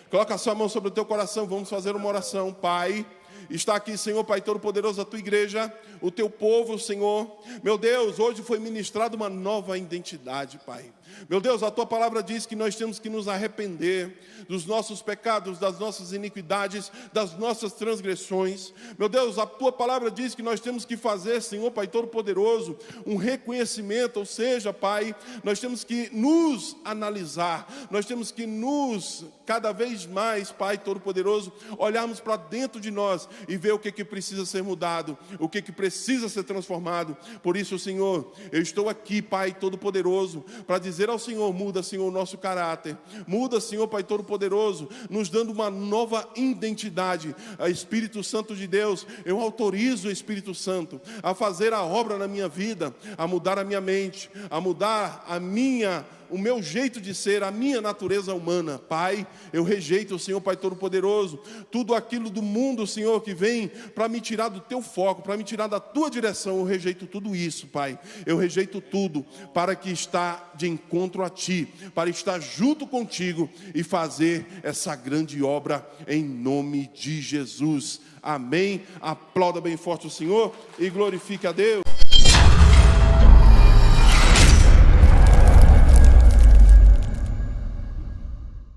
S1: Coloca a sua mão sobre o teu coração, vamos fazer uma oração. Pai, está aqui, Senhor, Pai Todo-Poderoso, a tua igreja, o teu povo, Senhor. Meu Deus, hoje foi ministrada uma nova identidade, Pai. Meu Deus, a tua palavra diz que nós temos que nos arrepender dos nossos pecados, das nossas iniquidades, das nossas transgressões. Meu Deus, a tua palavra diz que nós temos que fazer, Senhor, Pai Todo-Poderoso, um reconhecimento, ou seja, Pai, nós temos que nos analisar, nós temos que nos, cada vez mais, Pai Todo-Poderoso, olharmos para dentro de nós e ver o que precisa ser mudado, o que precisa ser transformado. Por isso, Senhor, eu estou aqui, Pai Todo-Poderoso, para dizer ao Senhor, muda, Senhor, o nosso caráter, muda, Senhor, Pai Todo-Poderoso, nos dando uma nova identidade. Espírito Santo de Deus, eu autorizo o Espírito Santo a fazer a obra na minha vida, a mudar a minha mente, a mudar a minha o meu jeito de ser, a minha natureza humana. Pai, eu rejeito, Senhor Pai Todo-Poderoso, tudo aquilo do mundo, Senhor, que vem para me tirar do teu foco, para me tirar da tua direção. Eu rejeito tudo isso, Pai. Eu rejeito tudo para que está de encontro a ti, para estar junto contigo e fazer essa grande obra em nome de Jesus. Amém. Aplauda bem forte o Senhor e glorifique a Deus.